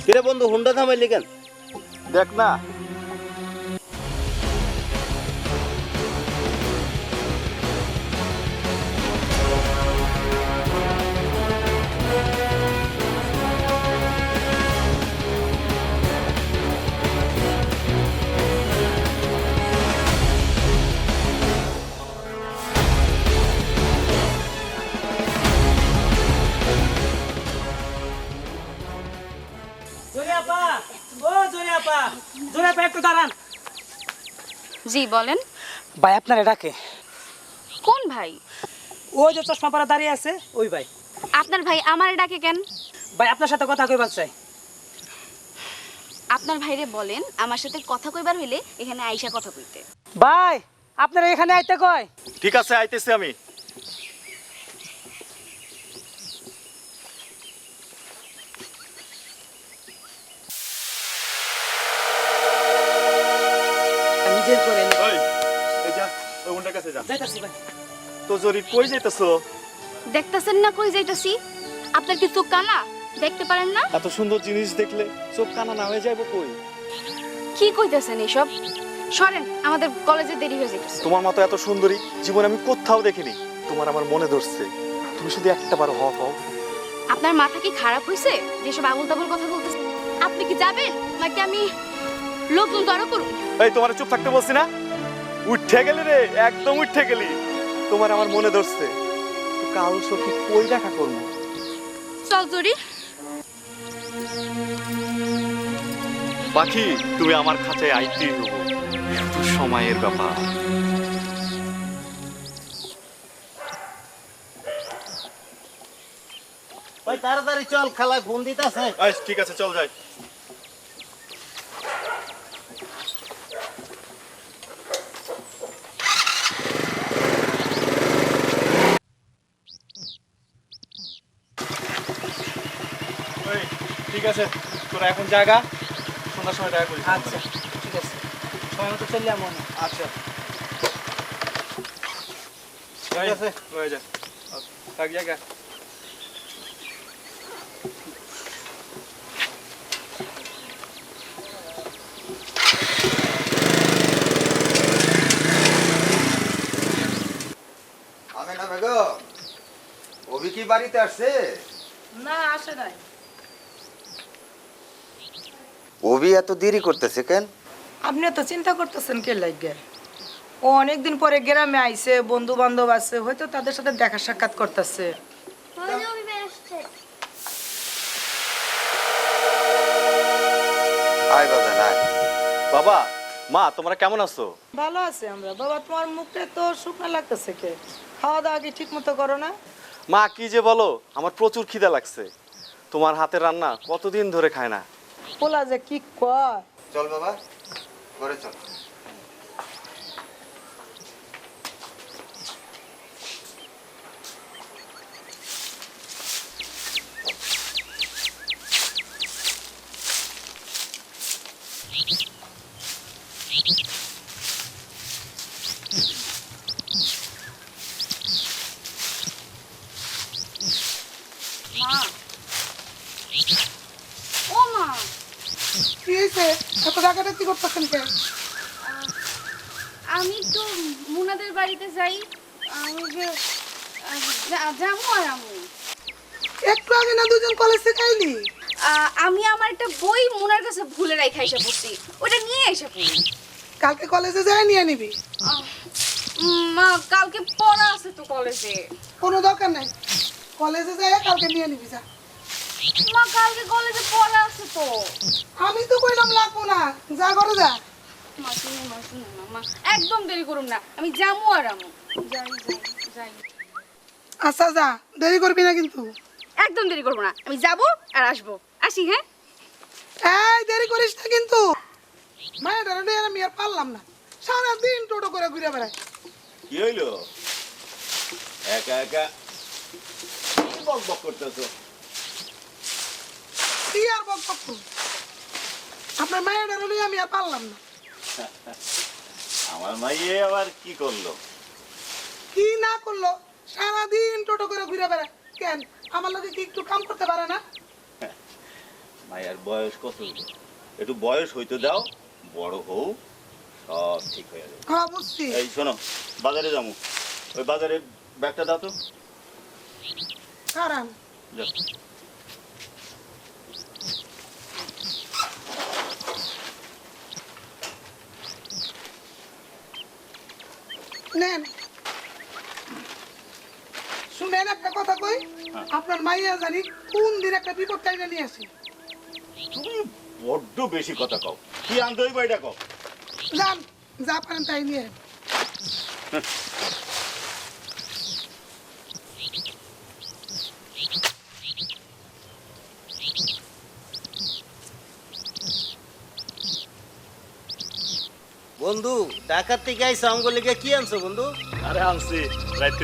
কিরে বন্ধু, হুন্ডা থামাইলি কেন? দেখ না, একটু দাঁড়ান। জি বলেন। ভাই আপনারা ডাকে। কোন ভাই? ওই যে চশমা পরা দাঁড়িয়ে আছে ওই ভাই। আপনার ভাই আমারে ডাকে কেন? ভাই আপনার সাথে কথা কইবার চাই। আপনার ভাইরে বলেন আমার সাথে কথা কইবার হইলে এখানে আইসা কথা কইতে। ভাই আপনারা এখানে আইতে কয়। ঠিক আছে, আইতেছি আমি। নিজের করে ওই এই যা, ওই হুন্ডার কাছে যা। যাইতাছি ভাই। তো জরি কই যাইতেছো? দেখতাছেন না কই যাইতাছি? আপনার কি চোখ কানা? দেখতে পারেন না? এত সুন্দর জিনিস দেখলে চোখ কানা না হয়ে যাইবো কই? কি কইতাছেন এসব? সরেন, আমাদের কলেজে দেরি হয়ে যাইতাছে। তোমার মতো এত সুন্দরী জীবনে আমি কোথাও দেখিনি। তোমার আমার মনে ধরছে। তুমি শুধু একটাবার হও। আপনার মাথা কি খারাপ হইছে যেসব আবুল তাবুল কথা বলতেছেন? আপনি কি যাবেন নাকি আমি লোকজন জড়ো করব? এই তোমার চুপ থাকতে বলছি না? উঠে গেলি রে, একদম উঠে গেলি। তোমার আমার মনে ধরছে। তো কাল সখী কই দেখা করবো? চল জরি। পাখি, তুমি আমার খাঁচায় আইতেই হবো, শুধু সময়ের ব্যাপার। ভাই তাড়াতাড়ি চল, খেলায় ফোন দিতেছে। ঠিক আছে, চল যাই। ঠিক আছে, তোরা এখন জায়গা, সন্ধ্যার সময় দেখা করিস। আচ্ছা ঠিক আছে, সময় মতো চললে মনে। আচ্ছা, ঠিক আছে, হয়ে যা। থাক জায়গা। আমেনা বেগম, অভি কি বাড়িতে আসছে? না আসে নাই। অভি এত দেরি করতেছে কেন? আপনি তো চিন্তা করতেছেন কে লাগে? ও অনেকদিন পরে গ্রামে আইছে, বন্ধু বান্ধব আছে, হয়তো তাদের সাথে দেখা সাক্ষাৎ করতেছে। আয় বাবা না। বাবা, মা, তোমরা কেমন আছো? ভালো আছে আমরা। বাবা তোমার মুখটা তো শুকনো লাগতেছে কে? খাওয়া দাওয়া কি ঠিক মতো করো না? মা, কি যে বলো, আমার প্রচুর খিদা লাগছে। তোমার হাতের রান্না কতদিন ধরে খায় না। পোলা যে কি কয়। চল বাবা, ঘরে চল। ও মা, কি হয়েছে? এত ডাকাডাকি করতেছেন কে? আমি তো মুনাদের বাড়িতে যাই। আমি যে যাবো আর আমি একটু আগে না দুজন কলেজ থেকে আইলি? আমি আমার একটা বই মুনার কাছে ভুলে রেখে এসে পড়ছি, ওটা নিয়ে এসে পড়ি। কালকে কলেজে যাই নিয়ে নিবি। মা, কালকে পড়া আছে তো কলেজে। কোনো দরকার নাই, কলেজে যাই কালকে নিয়ে নিবি। যা। মা, কালকে কলেজে পড়া আছে তো। আমি তো কইলাম লাগবো না, যা ঘরে যা। মা শুনো না মা, একদম দেরি করুম না, আমি যাবো আর আমি যাই। আচ্ছা যা, দেরি করবি না কিন্তু। একদম দেরি করবো না, আমি যাবো আর আসবো। আসি, হ্যাঁ? এই দেরি করিস না কিন্তু। মায়েরা আমি আর পারলাম না, সারাদিন টোটো করে ঘুরে বেড়ায়। কি হইলো? একা একা বক বক করতেছো? কি আর বক বক করব? আপনার মায়েরা আমি আর পারলাম না। আমার মাইয়ে আবার কি করলো? কি না করলো? সারাদিন টোটো করে ঘুরে বেড়ায়। কেন আমার লোকে কি একটু কাম করতে পারে না? মাইয়ার বয়স কত? একটু বয়স হইতে দাও, বড় হও, সব ঠিক হয়ে যাবে। হ্যাঁ বুঝছি। এই শোনো, বাজারে যাবো, ওই বাজারে ব্যাগটা দাও তো। কারণ যাও। নেন, শুনেন একটা কথা কই। আপনার মাইয়া জানি কোন দিন একটা বিপদ টাইনা নিয়ে আসি। তুমি বড্ড বেশি কথা কও। কি আনতে হইব এটা কও। যান, যা পারেন তাই নিয়ে। বন্ধু ঢাকার থেকে আইসো আমগো লেগে কি আনছো বন্ধু? আরে আনছি রাইতে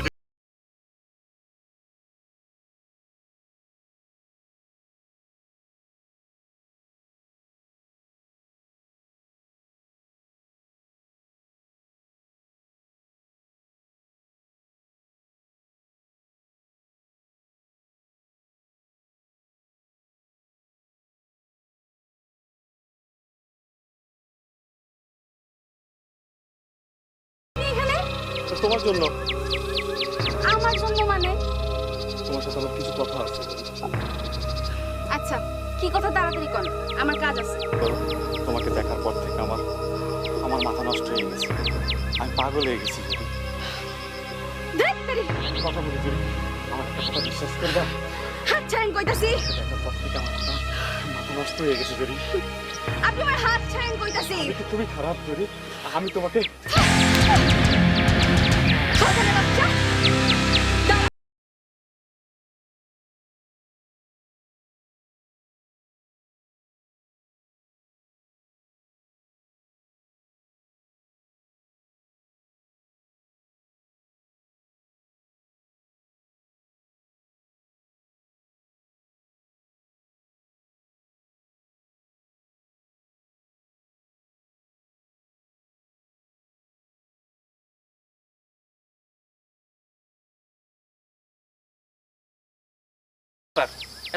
তোমার জন্য। আমার জন্য মানে? তোমার সাথে আমার কিছু কথা আছে। আচ্ছা, কি কথা তাড়াতাড়ি কর, আমার কাজ আছে। তোমাকে দেখার পর থেকে আমার মাথা নষ্ট হয়ে গেছে। আমি পাগল হয়ে গেছি। ধ্যাত্তেরি, কথা বলি জুড়ি, আমার একটা কথা বিশ্বাস করবা? হাত ছাড়েন কইতাছি। দেখার পর থেকে আমার মাথা নষ্ট হয়ে গেছে জুড়ি। আপনি আমার হাত ছাড়েন কইতাছি। আমি তো খুবই খারাপ জুড়ি। আমি তোমাকে শয়তানের বাচ্চা, দাঁড়া।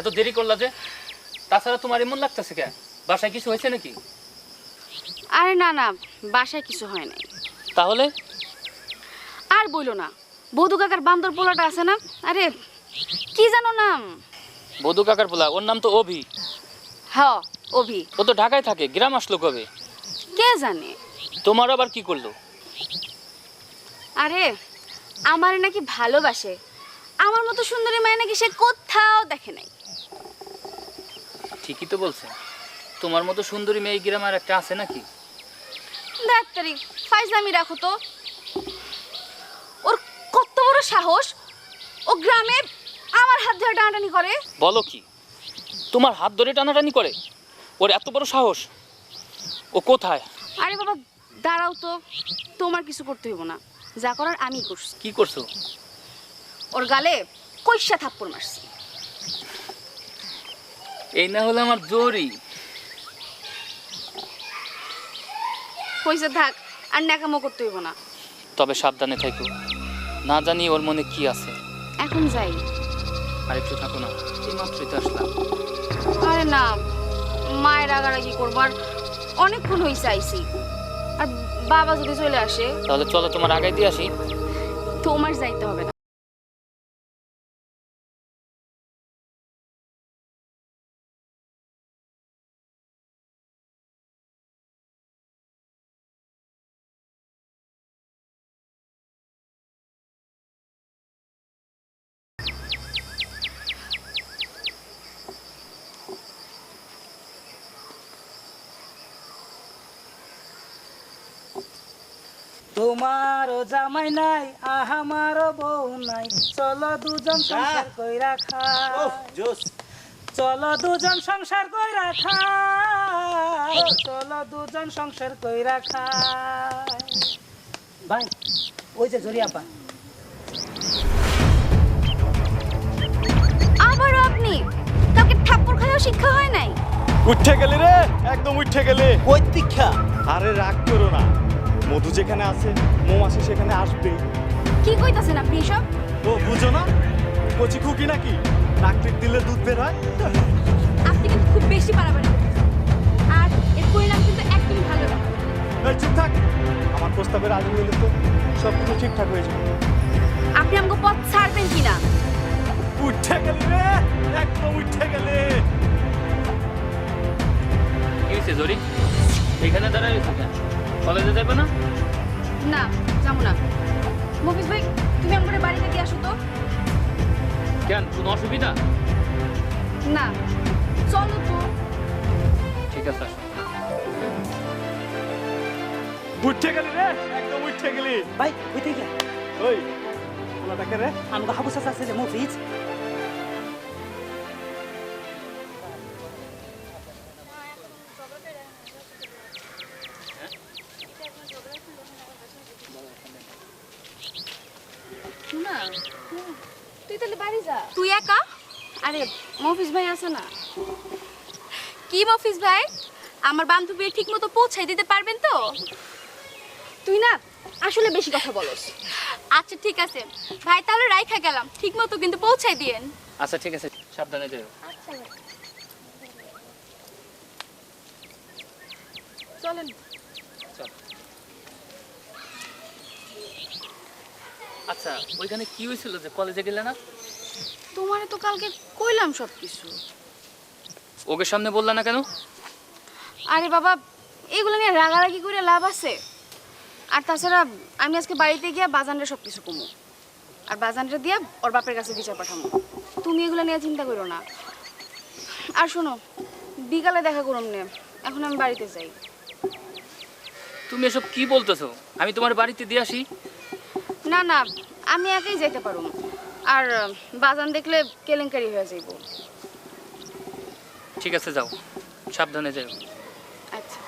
এত দেরি করলা যে? তাছাড়া তোমার এমন লাগতেছে কে? বাসায় কিছু হয়েছে নাকি? আরে না না, বাসায় কিছু হয় নাই। তাহলে আর বইলো না, বধু কাকার বান্দর পোলাটা আছে না, আরে কি জানো নাম? বধু কাকার পোলা, ওর নাম তো অভি। হ্যাঁ, অভি। ও তো ঢাকায় থাকে, গ্রাম আসলো কবে? কে জানে। তোমার আবার কি করলো? আরে আমারে নাকি ভালোবাসে। আমার মতো সুন্দরী মেয়ে নাকি সে কোথাও দেখে নাই। ঠিকই তো বলছে, তোমার মতো সুন্দরী মেয়ে গ্রামে আর একটা আছে নাকি? ডাক্তারি ফাইজলামি রাখো তো। ওর কত বড় সাহস, ও গ্রামে আমার হাত ধরে টানাটানি করে। বলো কি, তোমার হাত ধরে টানাটানি করে? ওর এত বড় সাহস? ও কোথায়? আরে বাবা দাঁড়াও তো, তোমার কিছু করতে হইব না, যা করার আমি করছি। কি করছো? ওর গালে কইসা থাপ্পড় মারছি। এই না হলে আমার জোরই। কইসা থাক, আর ন্যাকামো করতে হইব না। তবে সাবধানে থাকো, না জানি ওর মনে কি আছে। এখন যাই। আর একটু থাকো না, এই মাত্রই তো আসলাম। আরে না, মায়ের রাগারাগি করবার অনেকক্ষণ হয়েছে আইছি। আর বাবা যদি চলে আসে? তাহলে চলো তোমার আগে দিয়ে আসি। তোমার যাইতে হবে না। তোমারও জামাই নাই, আমারও বউ নাই, চলো দুজন সংসার কইরা খাই। জোস চলো দুজন সংসার কইরা খাই, চলো দুজন সংসার কইরা খাই। ভাই ওই যে জরিয়াপা। আবারও আপনি? কাউকে থাপ্পড় খাওয়া শিক্ষা হয় নাই? উঠে গেলি রে, একদম উঠে গেলি। কই দীক্ষা? আরে রাগ করো না, মধু যেখানে আছে মৌমাছি সেখানে আসবে। কি কইতাছেন আপনি এসব? ও বুঝো না, কচি খুকি নাকি নাকটিক দিলে দুধ বের হয়। আপনি কিন্তু খুব বেশি বাড়াবাড়ি করতেছেন, আর এর পরিণাম কিন্তু একদমই ভালো না। এই চুপ থাক, আমার প্রস্তাবে রাজি হইলে তো সব কিছু ঠিকঠাক হয়ে যাবে। আপনি আমাকে পথ ছাড়বেন কিনা? উঠে গেলি রে, একদম উঠে গেলে। কি হয়েছে জরি? এখানে দাঁড়ায় রয়েছে কেন? কলেজে যাবে না? না, যাবো না। মফিজ ভাই, তুমি আমাকে বাড়িতে দিয়ে আসো তো। কেন, কোনো অসুবিধা? না, চলো তো। ঠিক আছে, আসো। উঠে গেলি রে, একদম উঠে গেলি। ভাই হইতে গিয়া ওই পোলাটাকে রে, আমাকে হাবু চাচা আছে যে মফিজ, না, তুই তাহলে বাড়ি যা। তুই একা? আরে মফিজ ভাই আছে না। কি মফিজ ভাই, আমার বান্ধবী ঠিক মতো পৌঁছাই দিতে পারবেন তো? তুই না আসলে বেশি কথা বলস। আচ্ছা ঠিক আছে ভাই, তাহলে রাইখা গেলাম, ঠিক মতো কিন্তু পৌঁছাই দিয়েন। আচ্ছা ঠিক আছে, সাবধানে যাও। আচ্ছা চলেন। আচ্ছা, ওইখানে কি হয়েছিল যে কলেজে গেলে না? তোমারে তো কালকে কইলাম সব কিছু। ওকে সামনে বললা না কেন? আরে বাবা, এগুলো নিয়ে রাগারাগি করে লাভ আছে? আর তাছাড়া আমি আজকে বাড়িতে গিয়া বাজানরে সব কিছু কমু, আর বাজানরে দিয়া ওর বাপের কাছে বিচার পাঠামো। তুমি এগুলো নিয়ে চিন্তা করো না। আর শোনো, বিকালে দেখা করুম নে, এখন আমি বাড়িতে যাই। তুমি এসব কি বলতেছো? আমি তোমার বাড়িতে দিয়ে আসি? না না, আমি একাই যাইতে পারুম, আর বাজান দেখলে কেলেঙ্কারি হয়ে যাইব। ঠিক আছে, যাও, সাবধানে যাও। আচ্ছা।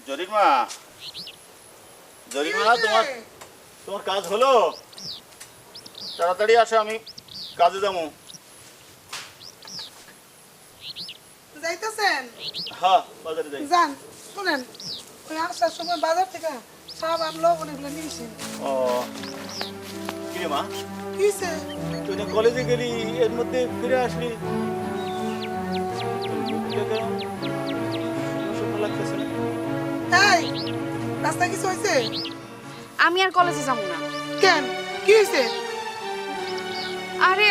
জরিমা, জরিমা, তোমার তোমার কাজ হলো? তাড়াতাড়ি আসো, আমি কাজে যাবো। যাইতেছেন? হ্যাঁ, বাজারে যাই। যান। শুনেন, ওই আসার সময় বাজার থেকে সব আর লবণ এগুলো নিয়েছি। ও কি রে মা, কিসে? তুই না কলেজে গেলি, এর মধ্যে ফিরে আসলি? লাগতেছে না? এই, রাস্তা কিছু হয়েছে? আমি আর কলেজে যাবো না। কেন, কি হয়েছে? আরে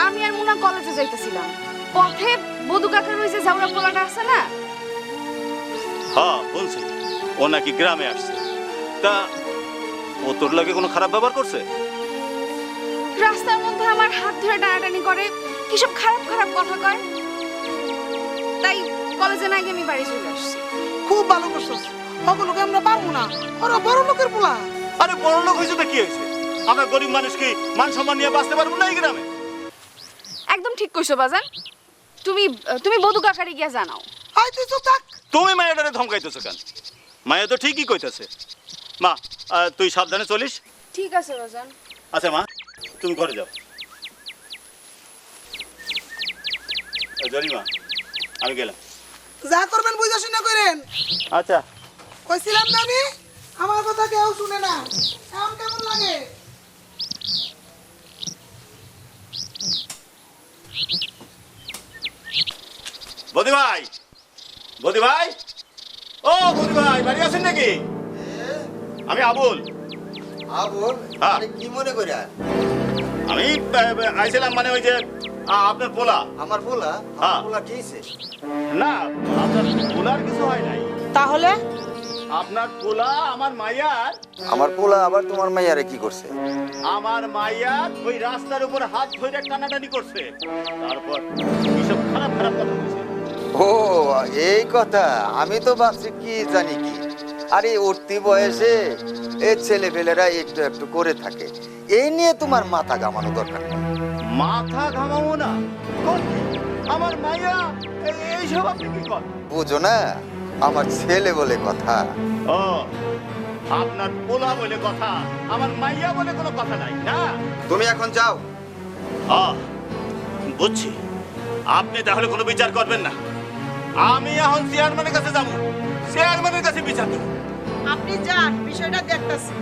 আমি আর মুনা কলেজে যাইতেছিলাম, পথে বধু কাকার ওই যে জাউরা পোলাটা আছে না, হ্যাঁ বলছি, ও নাকি গ্রামে আসছে। তা ও তোর লাগে কোনো খারাপ ব্যবহার করছে? রাস্তার মধ্যে আমার হাত ধরে টানাটানি করে, কিসব খারাপ খারাপ কথা কয়। তাই কলেজে না গিয়ে আমি বাড়ি চলে আসছি। খুব ভালো করছো, ওগুলোকে আমরা পারবো না, ওরা বড় লোকের পোলা। আরে বড় লোক হয়েছে তো কি হয়েছে? আমরা গরিব মানুষ কি মান সম্মান নিয়ে বাঁচতে পারবো না এই গ্রামে? একদম ঠিক কইছো বাজান, তুমি তুমি বধু কাকারে গিয়া জানাও। আয় তুই চুপ থাক। তুমি মায়েরারে ধমকাইতেছো কেন? মায়া তো ঠিকই কইতেছে। মা, তুই সাবধানে চলিস। ঠিক আছে বাজান। আচ্ছা মা, তুমি ঘরে যাও। জরিমা, আমি গেলাম। যা করবেন বুঝা শুনে করেন। আচ্ছা। কইছিলাম না আমি, আমার কথা কেউ শুনে না। এখন কেমন লাগে? বদি ভাই, বদি ভাই, ও বদি ভাই, বাড়ি আছেন নাকি? আমি আবুল। আবুল, হ্যাঁ। আরে কি মনে করে? আমি আইছিলাম মানে ওই যে আপনার পোলা। আমার পোলা? হ্যাঁ। আমার পোলা কি হইছে? না, আপনার পোলার কিছু হয় নাই। তাহলে আপনার পোলা আমার মাইয়ার, আমার পোলা আবার তোমার মাইয়ারে কি করছে? আমার মাইয়ার ওই রাস্তার উপর হাত ধরে টানাটানি করছে, তারপর কিসব খারাপ খারাপ কথা বলছে। ও এই কথা, আমি তো ভাবছি কি জানি কি। আরে উঠতি বয়সে এই ছেলেপেলেরা একটু একটু করে থাকে, এই নিয়ে তোমার মাথা ঘামানো দরকার নেই। মাথা ঘামাবো না? কোন কি? আমার মাইয়া এইসব আপনি কি করেন? বুঝো না, আমার ছেলে বলে কথা। ও আপনার পোলা বলে কথা, আমার মাইয়া বলে কোনো কথা নাই না। তুমি এখন যাও। বুঝছি, আপনি তাহলে কোনো বিচার করবেন না। আমি এখন চেয়ারম্যানের কাছে যাব, চেয়ারম্যানের কাছে বিচার দেব। আপনি যান, বিষয়টা দেখতেছি।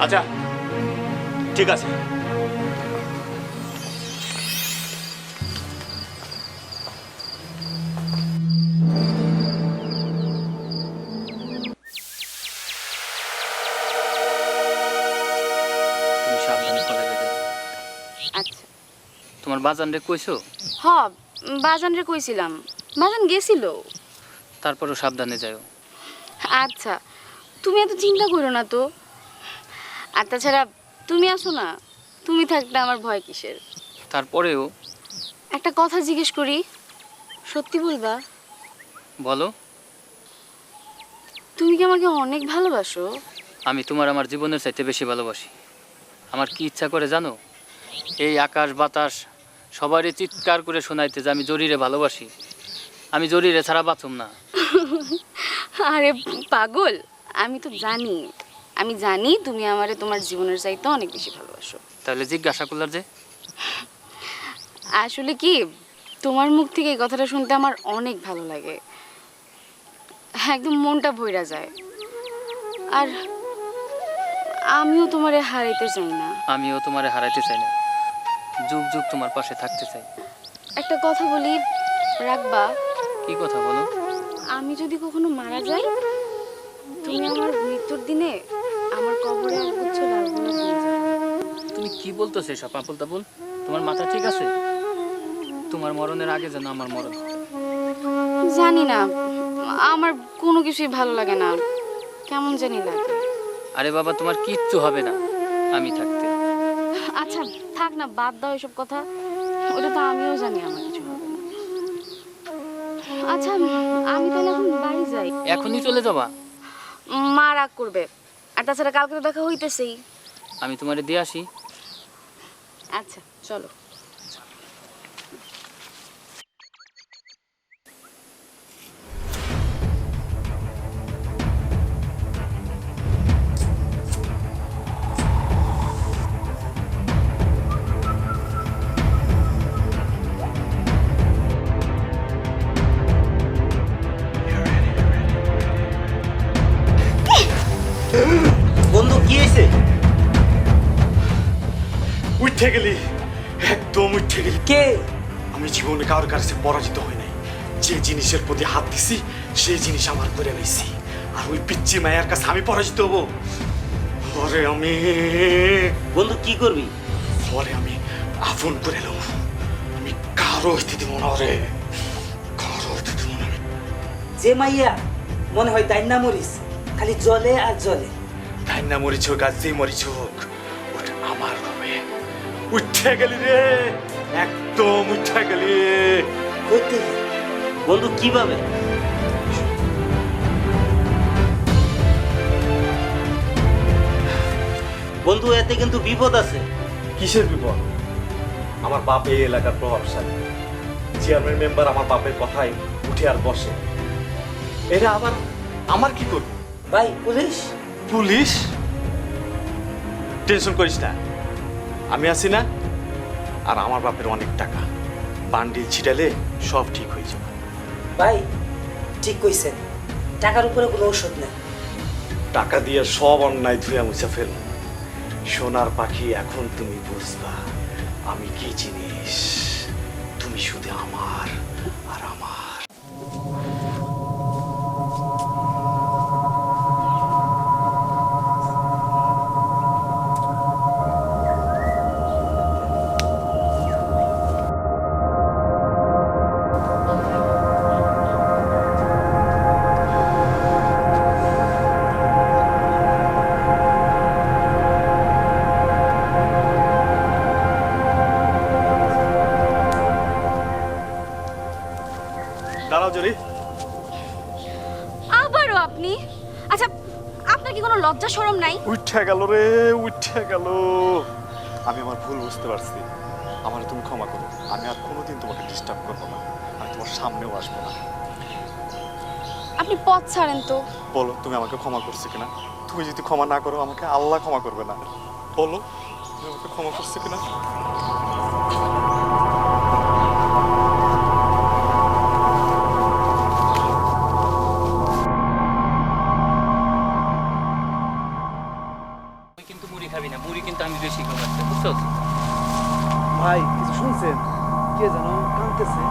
আচ্ছা ঠিক আছে। তুমি সাবধানে কলেজে যাও। আচ্ছা। তোমার বাজান রে কইছো? হ, বাজান রে কইছিলাম, বাজান গেছিল। তারপরও সাবধানে যাও। আচ্ছা, তুমি এত চিন্তা করো না তো। আর তাছাড়া তুমি আসো না, তুমি থাকলে আমার ভয় কিসের? তারপরেও একটা কথা জিজ্ঞেস করি, সত্যি বলবা? বলো। তুমি কি আমাকে অনেক ভালোবাসো? আমি তোমার আমার জীবনের চাইতে বেশি ভালোবাসি। আমার কি ইচ্ছা করে জানো? এই আকাশ বাতাস সবারই চিৎকার করে শোনাইতে যে আমি জরিরে ভালোবাসি। আমি জরিরে ছাড়া বাঁচুম না। আরে পাগল, আমি তো জানি, আমি জানি তুমি আমারে তোমার জীবনের চাইতে অনেক বেশি ভালোবাসো। তাহলে জিজ্ঞাসা করলার যে? আসলে কি, তোমার মুখ থেকে এই কথাটা শুনতে আমার অনেক ভালো লাগে, একদম মনটা ভইরা যায়। আর আমিও তোমারে হারাইতে চাই না। আমিও তোমারে হারাইতে চাই না, যুগ যুগ তোমার পাশে থাকতে চাই। একটা কথা বলি, রাখবা? কি কথা বলো? আমি যদি কখনো মারা যাই, তুমি আমার মৃত্যুর দিনে আমার কবরে এক গুচ্ছ লাল গোলাপ দিয়ে যাবে। তুমি কি বলতেছো এসব আবল তাবল? তোমার মাথা ঠিক আছে? তোমার মরণের আগে যেন আমার মরণ। জানি না, আমার কোনো কিছুই ভালো লাগে না, কেমন জানি লাগে। আরে বাবা, তোমার কিচ্ছু হবে না আমি থাকতে। আচ্ছা থাক না, বাদ দাও এসব কথা, ওটা তো আমিও জানি আমার কিছু হবে না। আচ্ছা আমি তাহলে এখন বাড়ি যাই। এখনই চলে যাবা? মা রাগ করবে, আর তাছাড়া কালকে তো দেখা হইতেছেই। আমি তোমারে দিয়ে আসি। আচ্ছা চলো। বন্ধু কি হয়েছে? উঠে গেলি, একদম উঠে গেলি। কে? আমি জীবনে কারোর কাছে পরাজিত হই নাই। যে জিনিসের প্রতি হাত দিছি সেই জিনিস আমার করে নিছি। আর ওই পিচ্চি মায়ের কাছে আমি পরাজিত হবো? ওরে আমি বন্ধু কি করবি? ওরে আমি আপন করে এলাম। আমি কারো হইতে দিব না, ওরে কারো হইতে দিব না। যে মাইয়া মনে হয় তাই না মরিস, খালি জলে আর জলে। তাই না মরিচ হোক আর যে মরিচ হোক, ওটা আমার হবে। উঠে গেলি রে, একদম উঠে গেলি। হইতে বন্ধু কিভাবে? বন্ধু এতে কিন্তু বিপদ আছে। কিসের বিপদ? আমার বাপ এই এলাকার প্রভাবশালী চেয়ারম্যান মেম্বার, আমার বাপের কথাই উঠে আর বসে। এরা আবার আমার কি করবে? ভাই পুলিশ। পুলিশ? টেনশন করিস না, আমি আছি না। আর আমার বাপের অনেক টাকা, বান্ডিল ছিটালে সব ঠিক হয়ে যাবে। ভাই ঠিক কইছেন, টাকার উপরে কোনো ঔষধ নেই। টাকা দিয়ে সব অন্যায় ধুয়ে মুছে ফেল। সোনার পাখি, এখন তুমি বুঝবা আমি কি জিনিস। তুমি শুধু আমার আর আমার। দাঁড়াও জরি। আবারও আপনি? আচ্ছা আপনার কি কোনো লজ্জা শরম নাই? উঠে গেল রে, উঠে গেল। আমি আমার ভুল বুঝতে পারছি, আমার তুমি ক্ষমা করো। আমি আর কোনোদিন তোমাকে ডিস্টার্ব করবো না, আমি তোমার সামনেও আসবো না। আপনি পথ ছাড়েন তো। বলো তুমি আমাকে ক্ষমা করছো কিনা? তুমি যদি ক্ষমা না করো আমাকে আল্লাহ ক্ষমা করবে না। বলো তুমি আমাকে ক্ষমা করছো কিনা? তুই কিন্তু মুড়ি খাবি না, মুড়ি কিন্তু আমি বেশি খাবার বুঝছো? ভাই কিছু শুনছেন? কে যেন কাঁদতেছে।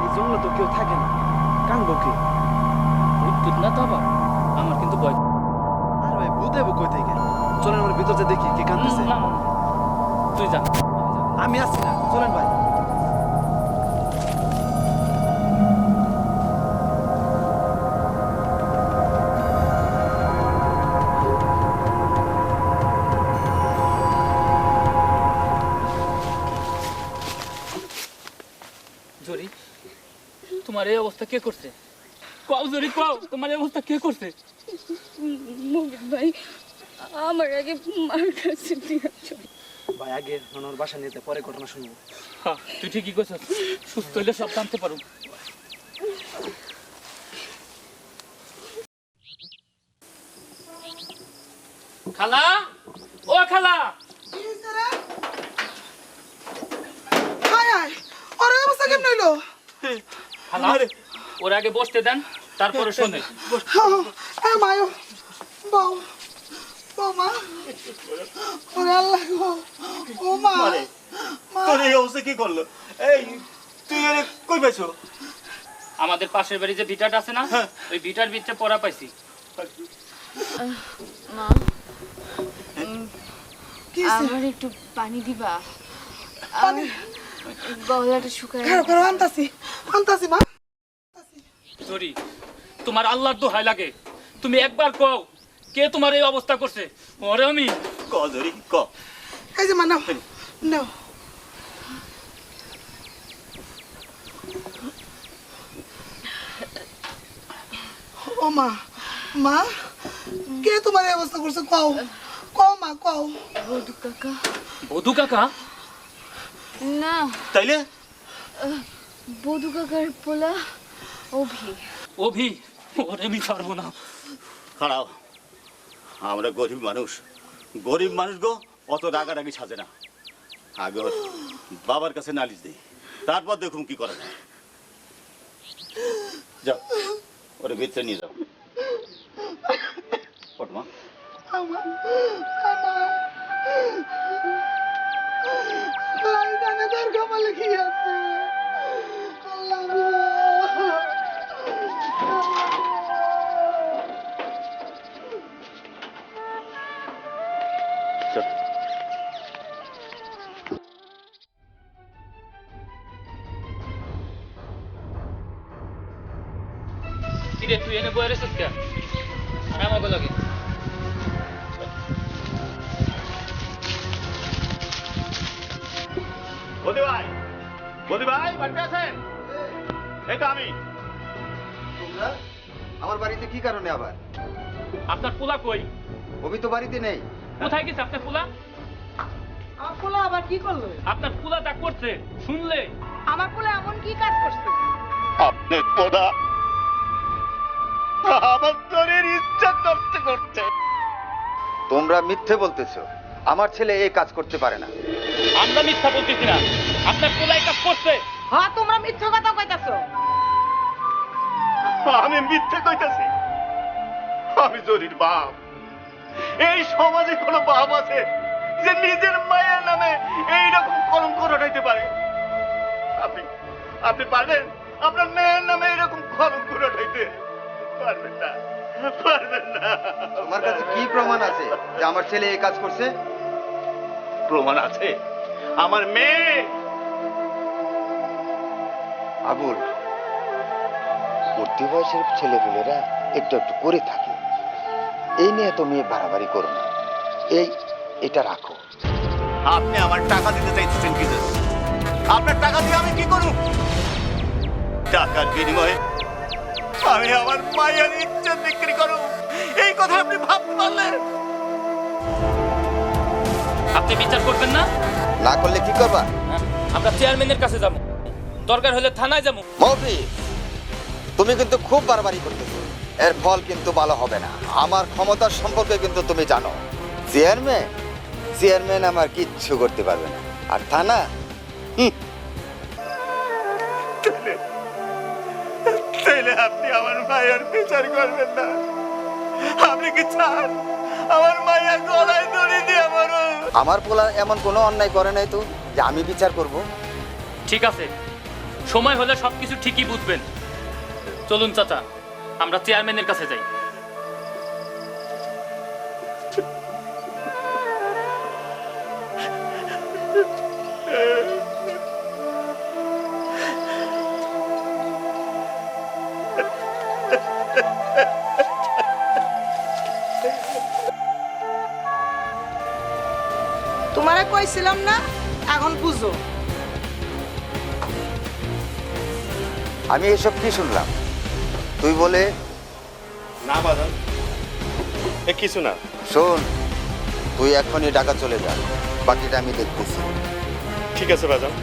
এই জঙ্গলে তো কেউ থাকে না, কাঁদবো কে? ভূত না তো আবার, আমার কিন্তু ভয়। আর ভাই ভূত দেবো কই থেকে? চলেন আমার ভিতরে দেখি কে কাঁদতেছে। না, না, না। তুই যা। আমি আসছি না, চলেন ভাই। জরি, তোমার এই অবস্থা কে করছে? কও জরি কও, তোমার এই অবস্থা কে করছে? মফিজ ভাই আমার আগে মার কাছে দিয়েছো। ভাই আগে ওনার বাসা নিতে, পরে ঘটনা শুনবো। হ্যাঁ, তুই ঠিকই কইছিস, সুস্থ হইলে সব জানতে পারো। খালা, ও খালা। হায় হায়, ওর এই অবস্থা কেমন হইলো? খালা, ওর আগে বসতে দেন, তারপরে শোনে। হ্যাঁ মায়ো, বউ, মা, ওরে আল্লাহ গো, ও মা, মা। তোর এই অবস্থা কি করলো? এই তুই এর কই পাইছো? আমাদের পাশের বাড়ি যে ভিটাটা আছে না, ওই ভিটার ভিতরে পড়া পাইছি। মা কি হইছে? আমার একটু পানি দিবা, আমি গলাটা শুকায়। খারাপ খারাপ আনতাছি, আনতাছি মা। জরি, তোমার আল্লাহর দোহাই লাগে, তুমি একবার কও কে তোমার এই অবস্থা করছে? ওরে আমি ক ধরি ক। এই যে মা নাও, নাও। ও মা, মা, কে তোমার এই অবস্থা করছে? কও, কও মা, কও। বধু কাকা। বধু কাকা? না, তাইলে বধু কাকার পোলা অভি। অভি? ওরে আমি ছাড়বো না। খারাপ, আমরা গরিব মানুষ গো, অত রাগারাগি সাজে না। আগে ওর বাবার কাছে নালিশ দিই, তারপর দেখুন কি করা যায়। যাও ওরে ভিতরে নিয়ে যাও। পটমা আমার আল্লাহ জানে তার কপালে কি আছে। আল্লাহ গো। চল। কিরে তুই এনে বয়ে রেছিস কে? আর আমাকে লাগে বদি ভাই বাড়িতে আছেন? এই তো আমি। তোমরা আমার বাড়িতে কি কারণে আবার? আপনার পোলা কই? অভি তো বাড়িতে নেই। কোথায় গেছে আপনার পোলা? আমার পোলা আবার কি করলো? আপনার পোলা যা করছে শুনলে আমার পোলা এমন কি কাজ করছে? আপনি পোদা আমার তোরের ইচ্ছা নষ্ট করছে। তোমরা মিথ্যে বলতেছো, আমার ছেলে এই কাজ করতে পারে না। আমরা মিথ্যা বলতেছি না, আপনার পোলা এই কাজ করছে। হ্যাঁ তোমরা মিথ্যা কথা কইতাছো। আমি মিথ্যে কইতাছি? আমি জরির বাপ। এই সমাজে কোনো বাপ আছে যে নিজের মায়ের নামে এইরকম কলঙ্ক রটাইতে পারে? আপনি পারবেন আপনার মেয়ের নামে এরকম কলঙ্ক রটাইতে? পারবেন না, পারবেন না। তোমার কাছে কি প্রমাণ আছে যে আমার ছেলে এই কাজ করছে? প্রমাণ আছে? আমার মেয়ে আবুল, উঠতি বয়সের ছেলেপেলেরা একটু একটু করে থাকে, এই নিয়ে তুমি বাড়াবাড়ি করো না। এটা রাখো। আপনি আমার টাকা দিতে চাইতেছেন কি? আপনার টাকা দিয়ে আমি কি করব? টাকার বিনিময়ে আমি আমার মায়ের ইজ্জত বিক্রি করব, এই কথা আপনি ভাবতে পারলেন? আপনি বিচার করবেন না? না করলে কি করবা? আমরা চেয়ারম্যানের কাছে যাব, দরকার হলে থানায় যাবো। মফিজ, তুমি কিন্তু খুব বাড়াবাড়ি করতেছো, এর ফল কিন্তু ভালো হবে না। আমার ক্ষমতার সম্পর্কে কিন্তু তুমি জানো। চেয়ারম্যান আমার কিচ্ছু করতে পারবে না, আর থানা তাইলে আপনি আমার মায়ের বিচার করবেন না? আপনি কি চান আমার মায়ের গলায় দড়ি দিয়ে মরো? আমার পোলা এমন কোনো অন্যায় করে নাই তো যে আমি বিচার করব। ঠিক আছে, সময় হলে সবকিছু ঠিকই বুঝবেন। চলুন চাচা, আমরা চেয়ারম্যানের কাছে যাই। তোমারে কইছিলাম না, এখন বুঝো। আমি এসব কি শুনলাম? তুই বলে না বাজান, এ কিছু না। শোন, তুই এখনই ঢাকা চলে যা, বাকিটা আমি দেখতেছি। ঠিক আছে বাজান।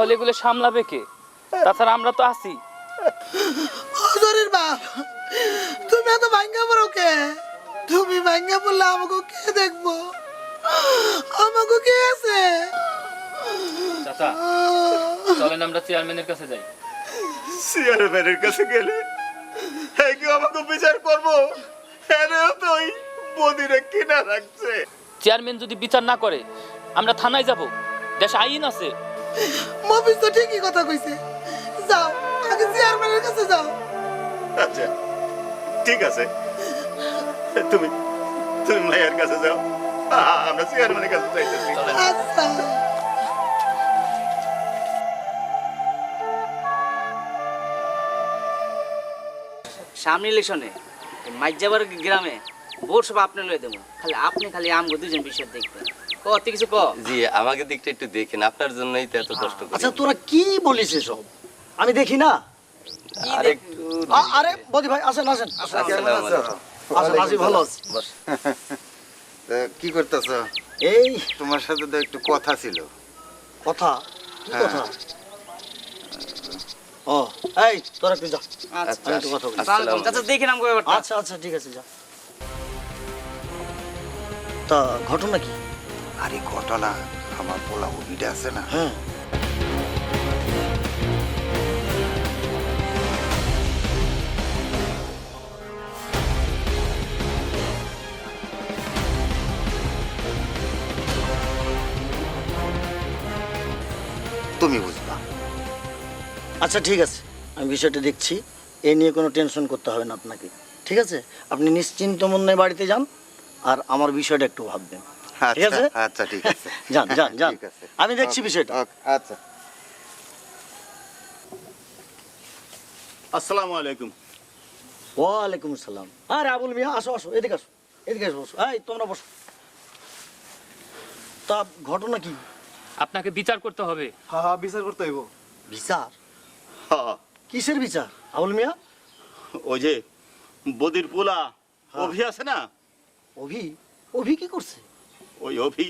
তাহলে এগুলো সামলাবে কে? তাছাড়া আমরা তো আছি। হজরের বাপ, তুমি এত ভাঙ্গা পড়ো কে? তুমি ভাঙ্গা পড়লে আমাকে কে দেখবো? আমাকে কে আছে? চাচা, চলেন আমরা চেয়ারম্যানের কাছে যাই। চেয়ারম্যানের কাছে গেলে হ্যাঁ কি আমাকে বিচার করবো? হ্যাঁ তো ওই বদিরে কিনা রাখছে। চেয়ারম্যান যদি বিচার না করে আমরা থানায় যাব, দেশে আইন আছে। মফিজ তো ঠিকই কথা কইছে, যাও আগে চেয়ারম্যানের কাছে যাও। আচ্ছা ঠিক আছে, তুমি তুমি মায়ের কাছে যাও, আমরা চেয়ারম্যানের কাছে যাইতেছি। আচ্ছা। সামনে ইলেকশনে মাইজাবার গ্রামে ভোট সব আপনি লয়ে দেবো, খালি খালি আমগো দুজন বিষয় দেখবেন। কত কিছু ক। জি, আমাকে দিকটা একটু দেখেন, আপনার জন্যই তো এত কষ্ট করি। আচ্ছা তোরা কি বলিস সব? আমি দেখি না। আরে একটু আরে বদি ভাই আসেন আসেন আসেন। আসেন আসি, ভালো আছি। কি করতেছ? এই তোমার সাথে তো একটু কথা ছিল। কথা? কি কথা? ও এই তোরা একটু যা, আমি একটু কথা বলি। চাচা দেখে নাম কবে? আচ্ছা আচ্ছা ঠিক আছে, যা। তা ঘটনা কি? আরে ঘটনা, আমার পোলা ওইটা আছে না, হ্যাঁ তুমি বুঝবা। আচ্ছা ঠিক আছে, আমি বিষয়টা দেখছি। এ নিয়ে কোনো টেনশন করতে হবে না আপনাকে, ঠিক আছে? আপনি নিশ্চিন্ত মনে বাড়িতে যান, আর আমার বিষয়টা একটু ভাববেন। ঠিক আছে আচ্ছা ঠিক আছে যান যান যান ঠিক আছে। আমি দেখছি বিষয়টা আচ্ছা আসসালামু আলাইকুম। ওয়ালাইকুম আসসালাম। আরে আবুল মিয়া আসো আসো এদিকে আসো এদিকে আসো বসো এই তোমরা বসো। তা ঘটনা কি? আপনাকে বিচার করতে হবে। হ্যাঁ হ্যাঁ বিচার করতে হইব। বিচার? হ্যাঁ, কিসের বিচার আবুল মিয়া? ওই যে বদির পোলা অভি আছে না, অভি? অভি কি করছে? ওই অভি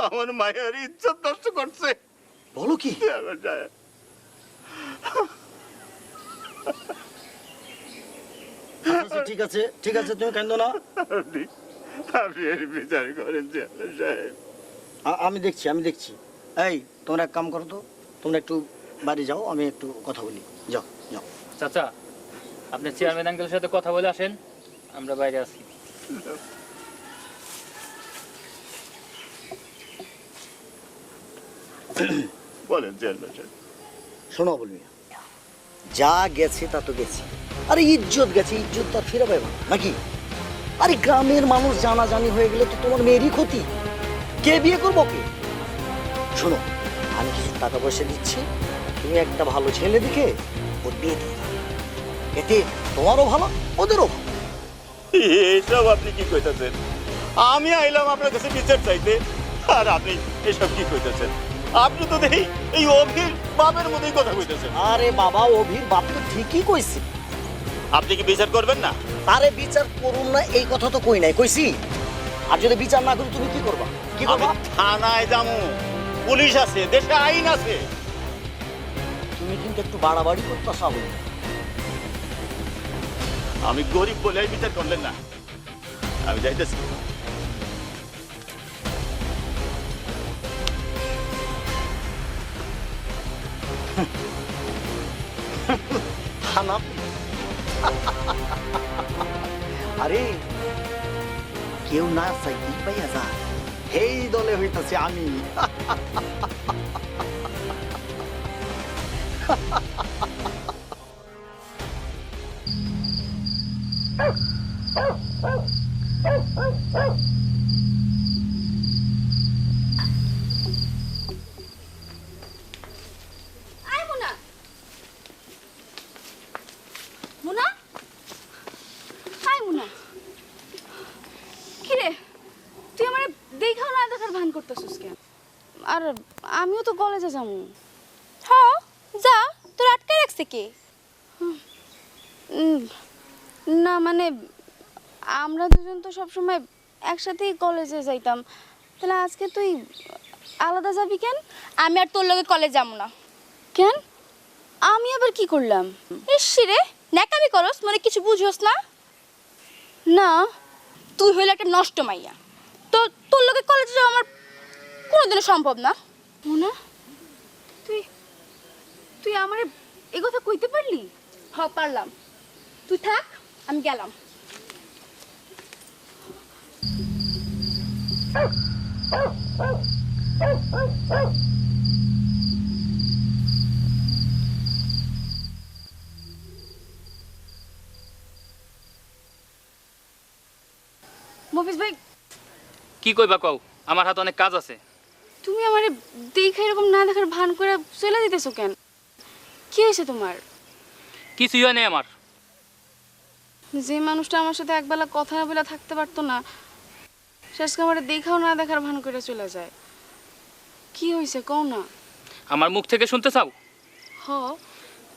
আমার মায়ের ইজ্জত নষ্ট করছে। বলো কি? আচ্ছা, ঠিক আছে ঠিক আছে তুমি কান্দো না, আপনি এর বিচার করেন চেয়ারম্যান সাহেব। আমি দেখছি আমি দেখছি। এই তোমরা এক কাম করো তো, তোমরা একটু বাড়ি যাও, আমি একটু কথা বলি। যাও যাও। চাচা, আপনি চেয়ারম্যান আঙ্কেলের সাথে কথা বলে আসেন, আমরা বাইরে আছি। বলেন চেয়ারম্যান সাহেব। শোনো আবুল মিয়া, যা গেছে তা তো গেছে। আরে ইজ্জত গেছে, ইজ্জত তার ফিরে পাবে নাকি? আরে গ্রামের মানুষ জানাজানি হয়ে গেলে তো তোমার মেয়েরই ক্ষতি। কে বিয়ে করবো কে? শোনো, আমি কিছু টাকা পয়সা দিচ্ছি, তুমি একটা ভালো ছেলে দেখে ওর বিয়ে দিয়ে দাও। এতে তোমারও ভালো, ওদেরও ভালো। এইসব আপনি কি কইতেছেন? আমি আইলাম আপনার কাছে বিচার চাইতে, আর আপনি এসব কি কইতেছেন? আপনি তো দেখি এই অভির বাপের মতোই কথা কইতেছেন। আরে বাবা, অভির বাপ তো ঠিকই কইছে। আপনি কি বিচার করবেন না? আরে বিচার করুন না এই কথা তো কই নাই, কইছি। আর যদি বিচার না করি তুমি কি করবা? কি করবা? আমি থানায় যাবো, পুলিশ আছে, দেশে আইন আছে। তুমি কিন্তু একটু বাড়াবাড়ি করতেছ আবুল। আমি গরিব বলে বিচার করলেন না। আমি যাইতেছি। থানা? আরে কেউ না চাইতেই পাইয়া যা, এই দলে হইতাছে আমি। আয় মুনা, মুনা, আয় মুনা। কিরে, তুই আমার দেখাও না দেখার ভান করতেছিস কেন? আর আমিও তো কলেজে যাবো। হ্যাঁ যা, তোর আটকে রাখছে কে? না মানে আমরা দুজন তো সবসময় একসাথেই কলেজে যাইতাম, তাহলে আজকে তুই আলাদা যাবি কেন? আমি আর তোর লগে কলেজ যাবো না। কেন? আমি আবার কি করলাম? ইস রে, ন্যাকামি করস, মানে কিছু বুঝোস না? না, তুই হইলে একটা নষ্ট মাইয়া, তো তোর লগে কলেজে যাওয়া আমার কোনোদিনও সম্ভব না। না, তুই তুই আমার এই কথা কইতে পারলি? হ পারলাম। তুই থাক, আমি গেলাম। মফিজ ভাই, কি কইবা কও, আমার হাতে অনেক কাজ আছে। তুমি আমারে দেখে এরকম না দেখার ভান করে চলে দিতেছো কেন? কি হয়েছে তোমার? কিছুই হয় নাই আমার। যে মানুষটা আমার সাথে একবেলা কথা না বলে থাকতে পারতো না, শেষকে আমার দেখাও না দেখার ভান করে চলে যায়। কি হয়েছে কও না? আমার মুখ থেকে শুনতে চাও? হ।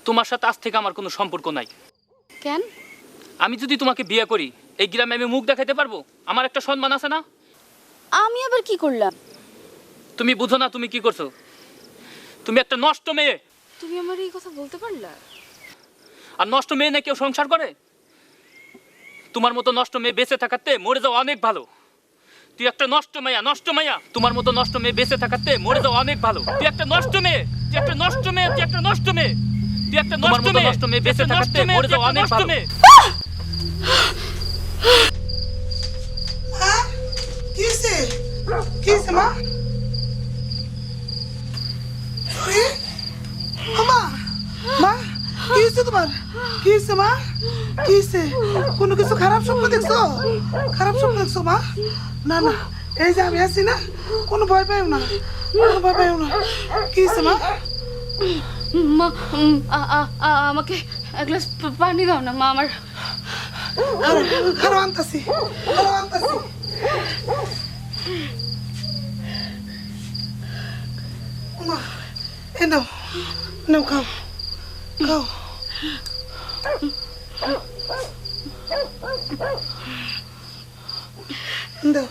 তোমার সাথে আজ থেকে আমার কোনো সম্পর্ক নাই। কেন? আমি যদি তোমাকে বিয়ে করি, এই গ্রামে আমি মুখ দেখাইতে পারবো? আমার একটা সম্মান আছে না? আমি আবার কি করলাম? তুমি বুঝো না তুমি কি করছো? তুমি একটা নষ্ট মেয়ে। তুমি আমার এই কথা বলতে পারলা? আর নষ্ট মেয়ে না কেউ সংসার করে? তোমার মতো নষ্ট মেয়ে বেঁচে থাকাতে মরে যাওয়া অনেক ভালো। তুই একটা নষ্ট মাইয়া, নষ্ট মাইয়া। তোমার মতো নষ্ট মেয়ে বেঁচে থাকাতে মরে যাওয়া অনেক ভালো। তুই একটা নষ্ট মেয়ে, তুই একটা নষ্ট মেয়ে, তুই একটা নষ্ট মেয়ে, তুই একটা নষ্ট মেয়ে বেঁচে থাকাতে মরে যাওয়া অনেক ভালো। কিসে কিসে মা? মা মা কিসে? হয়েছে তোমার? কি হয়েছে মা? কি হয়েছে? কোনো কিছু খারাপ স্বপ্ন দেখছো? খারাপ স্বপ্ন দেখছো মা? না না, এই যে আমি আছি না, কোনো ভয় পাইও না, কোনো ভয় পাইও না। কি হয়েছে মা? মা আমাকে এক গ্লাস পানি দাও না মা। আমার খারাপ আনতাছি, খারাপ আনতাছি। মা এ নাও, নাও খাও, খাও। দাও।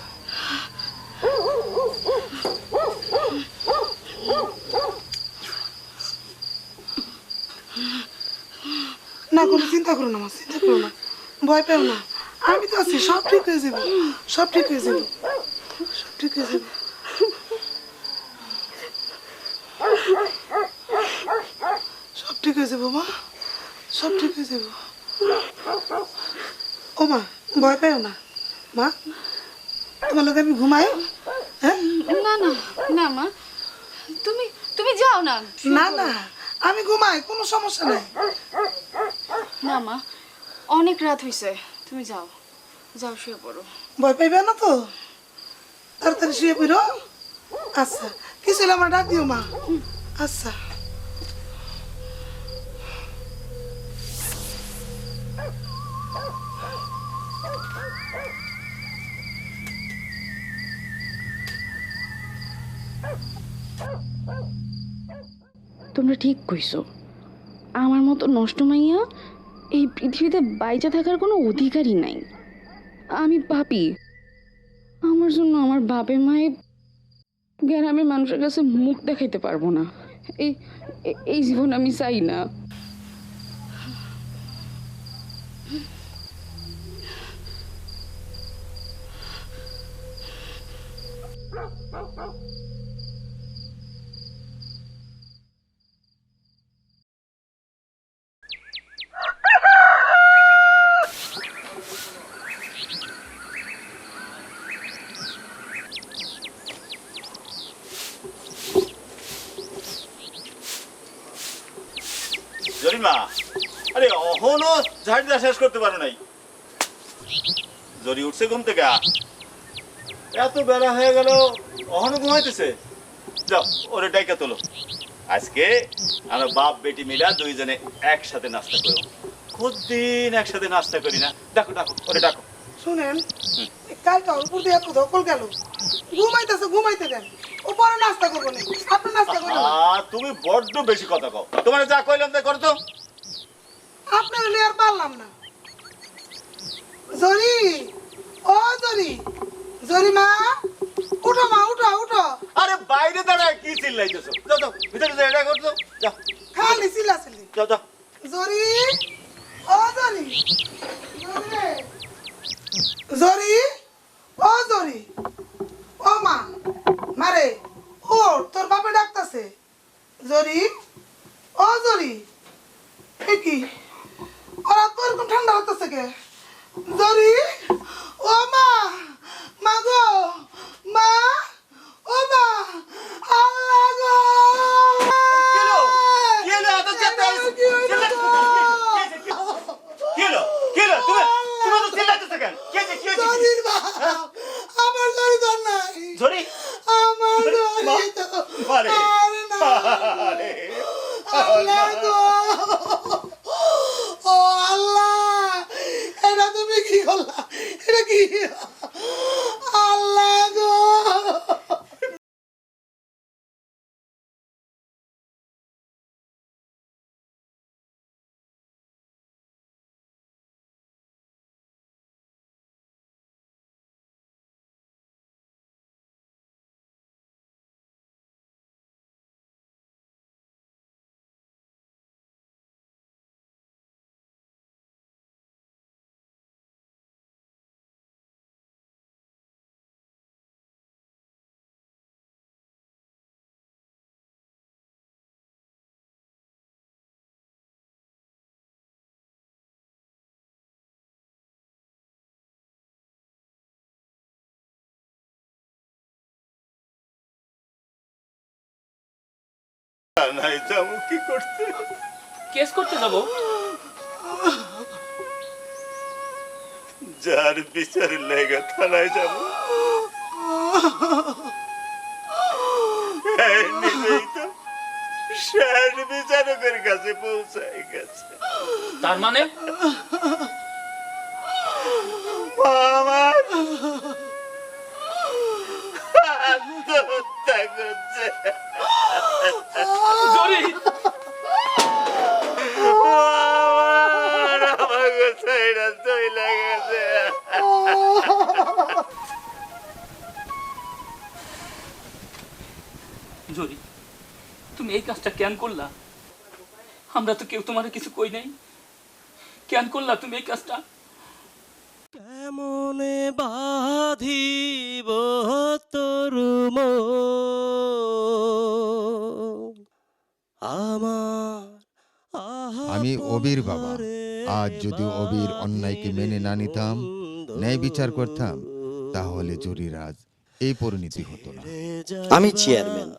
না কোনো চিন্তা করো না মা, চিন্তা করো না, ভয় পেও না, আমি তো আছি, সব ঠিক হয়ে যাবে, সব ঠিক হয়ে যাবে, সব ঠিক হয়ে যাবে। সব ঠিক হয়ে যাবো মা, সব ঠিক হয়ে যাবো। ও মা ভয় পেও না মা, তোমার লোক আমি ঘুমাই। হ্যাঁ না না না মা, তুমি তুমি যাও না। না না আমি ঘুমাই, কোনো সমস্যা নাই। না মা, অনেক রাত হয়েছে, তুমি যাও, যাও শুয়ে পড়ো। ভয় পাইবে না তো? তাড়াতাড়ি শুয়ে পড়ো। আচ্ছা কিছু হলে আমার ডাক দিও মা। আচ্ছা তোমরা ঠিক কইছো, আমার মতো নষ্ট মাইয়া এই পৃথিবীতে বাইচা থাকার কোনো অধিকারই নাই। আমি পাপী, আমার জন্য আমার বাপে মায়ে গ্রামের মানুষের কাছে মুখ দেখাইতে পারবো না। এই এই জীবন আমি চাই না। জরিমা, আরে অহনো ঝাড় দেওয়া শেষ করতে পারো নাই। জরি উঠছে ঘুম থেকে? এত বেলা হয়ে গেল, অহনো ঘুমাইতেছে। যাও ওরে ডাইকা তোলো, আজকে আমরা বাপ বেটি মিলা দুইজনে একসাথে নাস্তা করবো। খুদ্দিন একসাথে নাস্তা করি না। ডাকো ডাকো ওরে ডাকো। শুনেন, কালটা উপর দিয়ে এত ধকল গেল, ঘুমাইতেছে, ঘুমাইতে দেন, ও পরে নাস্তা করবো না, আপনি নাস্তা করবেন। তুমি বড্ড বেশি কথা কও। তোমার যা কইলাম তাই করো তো। আপনার হলে আর পারলাম না। জরি, ও জরি, জরি মা, উঠো মা, উঠো উঠো। আরে বাইরে দাঁড়ায় কি চিল্লাইতেছো? যাও যাও ভিতরে যাও, এটা করছো। যাও খালি চিল্লাচিল্লি। যাও যাও। জরি, ও জরি, জরি, ও জরি, ও মা, মারে ও তোর বাপে ডাকতাছে। জরি, ও জরি, এ কি ওরা তো এরকম ঠান্ডা হতেছে কে? জরি, ও মা, মা গো, মা, ও মা, আল্লাহ গো। কি হলো? কি হলো? এত চেঁচাতে আইছো? কি হইলো গো? কি হলো? কি হলো? তুমি তুমি তো চিল্লাইতেছো কেন? কি হয়েছে? কি হয়েছে? জরির বাপ, আমার জরি তো নাই। জরি? আমার মা, জরি তো মারে। আর নাই। আরে, আল্লাহ গো, ও আল্লাহ, এটা তুমি কি করলা? এটা কি? আল্লাহ গো। নাই যাবো কি করতে? কেস করতে যাবো? যার বিচারের লেগে থানায় যাব নিজেই তো শেষ বিচারকের কাছে পৌঁছাই গেছে। তার মানে আমার আত্মহত্যা করছে। জরি আমার আমাকে ছাইড়া চইলা গেছে। জরি তুমি এই কাজটা কেন করলা? আমরা তো কেউ তোমার কিছু কই নাই, কেন করলা তুমি এই কাজটা? কেমনে বাঁধিব তোর আমার আমি অবির বাবা। আজ যদি অবির অন্যায়কে মেনে না নিতাম, ন্যায় বিচার করতাম, তাহলে জরির আজ এই পরিণতি হতো না। আমি চেয়ারম্যান,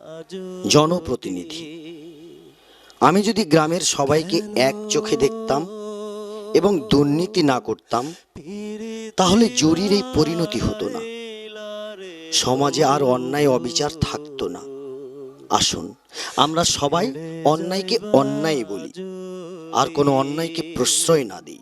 জনপ্রতিনিধি। আমি যদি গ্রামের সবাইকে এক চোখে দেখতাম এবং দুর্নীতি না করতাম, তাহলে জরির এই পরিণতি হতো না। সমাজে আর অন্যায় অবিচার থাকতো না। আসুন আমরা সবাই অন্যায়কে অন্যায় বলি, আর কোনো অন্যায়কে প্রশ্রয় না দিই।